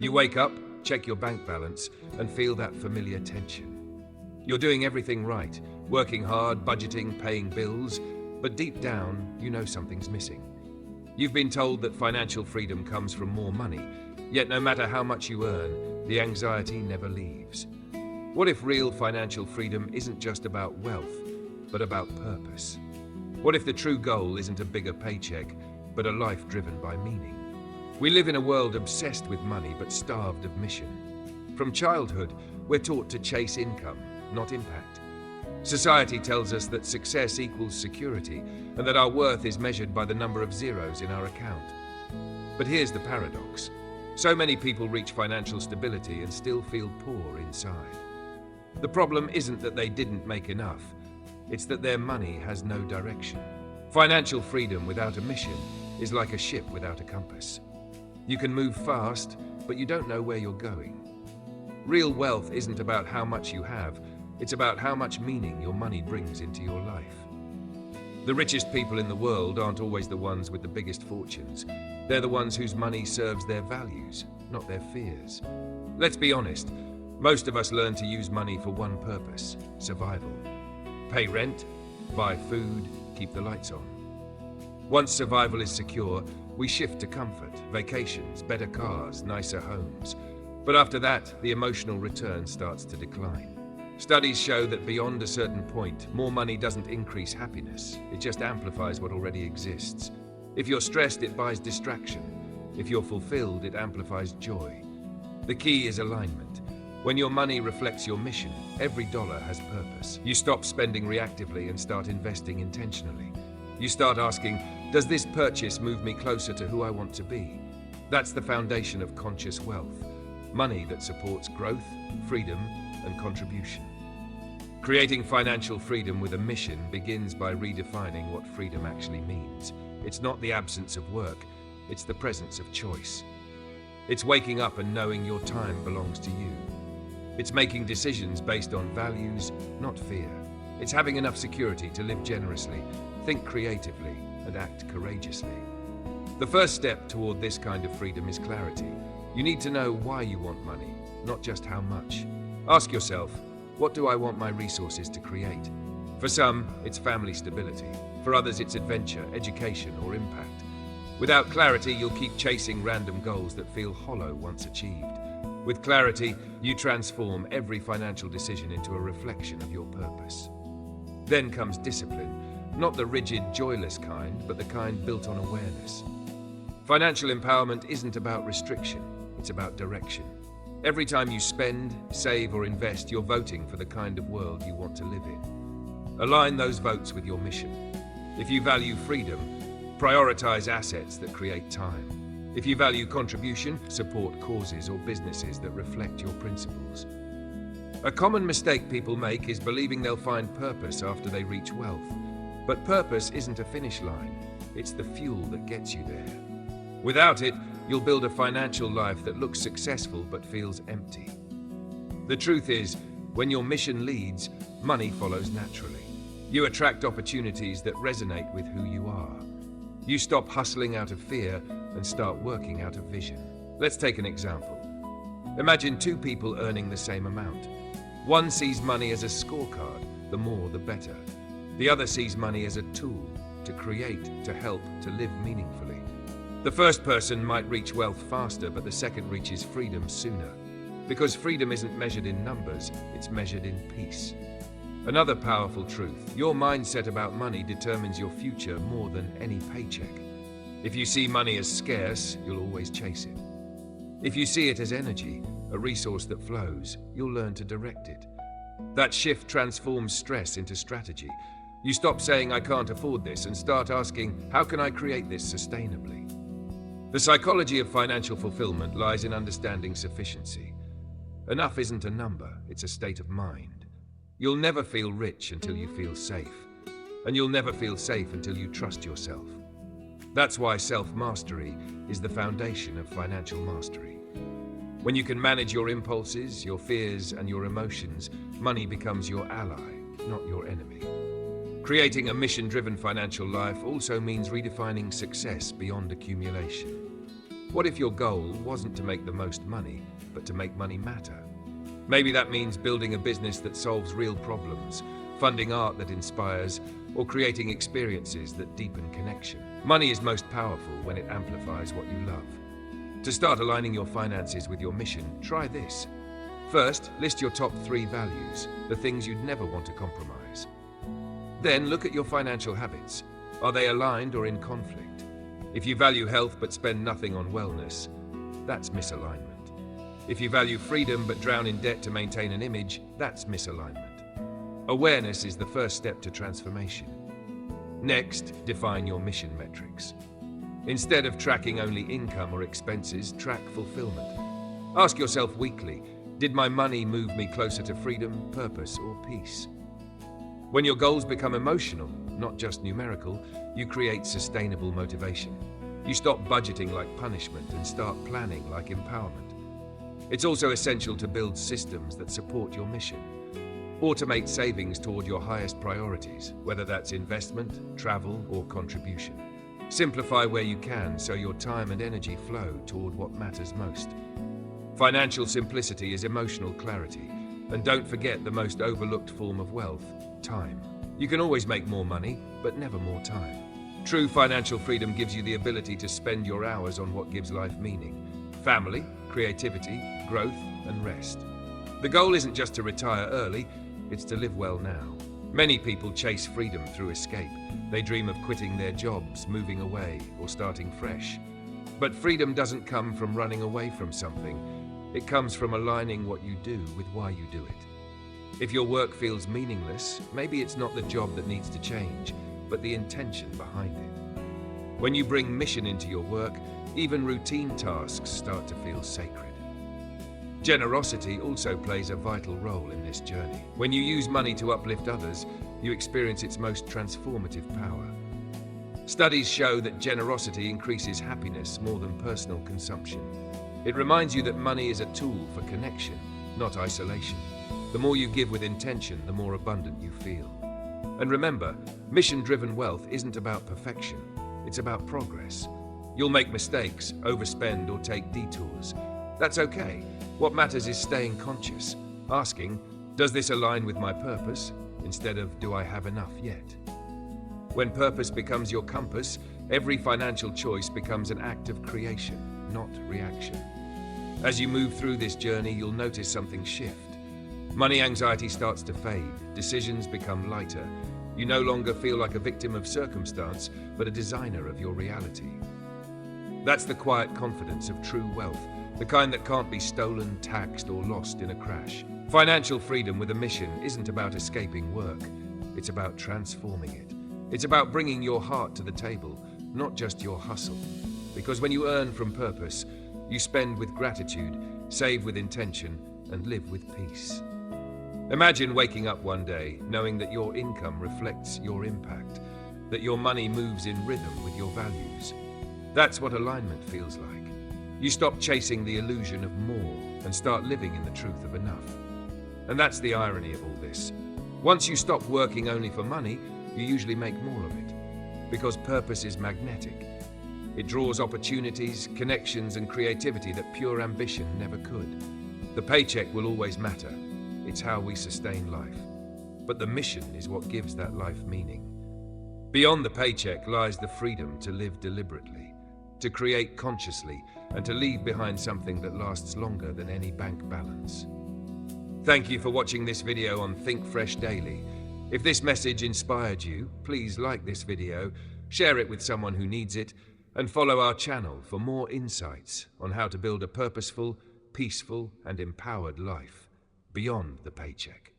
You wake up, check your bank balance, and feel that familiar tension. You're doing everything right, working hard, budgeting, paying bills, but deep down, you know something's missing. You've been told that financial freedom comes from more money, yet no matter how much you earn, the anxiety never leaves. What if real financial freedom isn't just about wealth, but about purpose? What if the true goal isn't a bigger paycheck, but a life driven by meaning? We live in a world obsessed with money, but starved of mission. From childhood, we're taught to chase income, not impact. Society tells us that success equals security, and that our worth is measured by the number of zeros in our account. But here's the paradox. So many people reach financial stability and still feel poor inside. The problem isn't that they didn't make enough, it's that their money has no direction. Financial freedom without a mission is like a ship without a compass. You can move fast, but you don't know where you're going. Real wealth isn't about how much you have, it's about how much meaning your money brings into your life. The richest people in the world aren't always the ones with the biggest fortunes. They're the ones whose money serves their values, not their fears. Let's be honest, most of us learn to use money for one purpose: survival. Pay rent, buy food, keep the lights on. Once survival is secure, we shift to comfort, vacations, better cars, nicer homes. But after that, the emotional return starts to decline. Studies show that beyond a certain point, more money doesn't increase happiness. It just amplifies what already exists. If you're stressed, it buys distraction. If you're fulfilled, it amplifies joy. The key is alignment. When your money reflects your mission, every dollar has purpose. You stop spending reactively and start investing intentionally. You start asking, does this purchase move me closer to who I want to be? That's the foundation of conscious wealth. Money that supports growth, freedom, and contribution. Creating financial freedom with a mission begins by redefining what freedom actually means. It's not the absence of work, it's the presence of choice. It's waking up and knowing your time belongs to you. It's making decisions based on values, not fear. It's having enough security to live generously, think creatively, and act courageously. The first step toward this kind of freedom is clarity. You need to know why you want money, not just how much. Ask yourself, what do I want my resources to create? For some, it's family stability. For others, it's adventure, education, or impact. Without clarity, you'll keep chasing random goals that feel hollow once achieved. With clarity, you transform every financial decision into a reflection of your purpose. Then comes discipline, not the rigid, joyless kind, but the kind built on awareness. Financial empowerment isn't about restriction, it's about direction. Every time you spend, save, or invest, you're voting for the kind of world you want to live in. Align those votes with your mission. If you value freedom, prioritize assets that create time. If you value contribution, support causes or businesses that reflect your principles. A common mistake people make is believing they'll find purpose after they reach wealth. But purpose isn't a finish line, it's the fuel that gets you there. Without it, you'll build a financial life that looks successful but feels empty. The truth is, when your mission leads, money follows naturally. You attract opportunities that resonate with who you are. You stop hustling out of fear and start working out of vision. Let's take an example. Imagine two people earning the same amount. One sees money as a scorecard, the more the better. The other sees money as a tool to create, to help, to live meaningfully. The first person might reach wealth faster, but the second reaches freedom sooner. Because freedom isn't measured in numbers, it's measured in peace. Another powerful truth, your mindset about money determines your future more than any paycheck. If you see money as scarce, you'll always chase it. If you see it as energy, a resource that flows, you'll learn to direct it. That shift transforms stress into strategy. You stop saying, I can't afford this, and start asking, how can I create this sustainably? The psychology of financial fulfillment lies in understanding sufficiency. Enough isn't a number, it's a state of mind. You'll never feel rich until you feel safe, and you'll never feel safe until you trust yourself. That's why self-mastery is the foundation of financial mastery. When you can manage your impulses, your fears, and your emotions, money becomes your ally, not your enemy. Creating a mission-driven financial life also means redefining success beyond accumulation. What if your goal wasn't to make the most money, but to make money matter? Maybe that means building a business that solves real problems, funding art that inspires, or creating experiences that deepen connection. Money is most powerful when it amplifies what you love. To start aligning your finances with your mission, try this. First, list your top 3 values, the things you'd never want to compromise. Then look at your financial habits. Are they aligned or in conflict? If you value health but spend nothing on wellness, that's misalignment. If you value freedom but drown in debt to maintain an image, that's misalignment. Awareness is the first step to transformation. Next, define your mission metrics. Instead of tracking only income or expenses, track fulfillment. Ask yourself weekly, did my money move me closer to freedom, purpose, or peace? When your goals become emotional, not just numerical, you create sustainable motivation. You stop budgeting like punishment and start planning like empowerment. It's also essential to build systems that support your mission. Automate savings toward your highest priorities, whether that's investment, travel, or contribution. Simplify where you can so your time and energy flow toward what matters most. Financial simplicity is emotional clarity, and don't forget the most overlooked form of wealth, time. You can always make more money, but never more time. True financial freedom gives you the ability to spend your hours on what gives life meaning: family, creativity, growth, and rest. The goal isn't just to retire early, it's to live well now. Many people chase freedom through escape. They dream of quitting their jobs, moving away, or starting fresh. But freedom doesn't come from running away from something. It comes from aligning what you do with why you do it. If your work feels meaningless, maybe it's not the job that needs to change, but the intention behind it. When you bring mission into your work, even routine tasks start to feel sacred. Generosity also plays a vital role in this journey. When you use money to uplift others, you experience its most transformative power. Studies show that generosity increases happiness more than personal consumption. It reminds you that money is a tool for connection, not isolation. The more you give with intention, the more abundant you feel. And remember, mission-driven wealth isn't about perfection, it's about progress. You'll make mistakes, overspend, or take detours. That's okay. What matters is staying conscious, asking, does this align with my purpose, instead of, do I have enough yet? When purpose becomes your compass, every financial choice becomes an act of creation, not reaction. As you move through this journey, you'll notice something shift. Money anxiety starts to fade, decisions become lighter. You no longer feel like a victim of circumstance, but a designer of your reality. That's the quiet confidence of true wealth, the kind that can't be stolen, taxed, or lost in a crash. Financial freedom with a mission isn't about escaping work. It's about transforming it. It's about bringing your heart to the table, not just your hustle. Because when you earn from purpose, you spend with gratitude, save with intention, and live with peace. Imagine waking up one day knowing that your income reflects your impact, that your money moves in rhythm with your values. That's what alignment feels like. You stop chasing the illusion of more and start living in the truth of enough. And that's the irony of all this. Once you stop working only for money, you usually make more of it. Because purpose is magnetic. It draws opportunities, connections, and creativity that pure ambition never could. The paycheck will always matter. It's how we sustain life. But the mission is what gives that life meaning. Beyond the paycheck lies the freedom to live deliberately, to create consciously, and to leave behind something that lasts longer than any bank balance. Thank you for watching this video on Think Fresh Daily. If this message inspired you, please like this video, share it with someone who needs it, and follow our channel for more insights on how to build a purposeful, peaceful, and empowered life beyond the paycheck.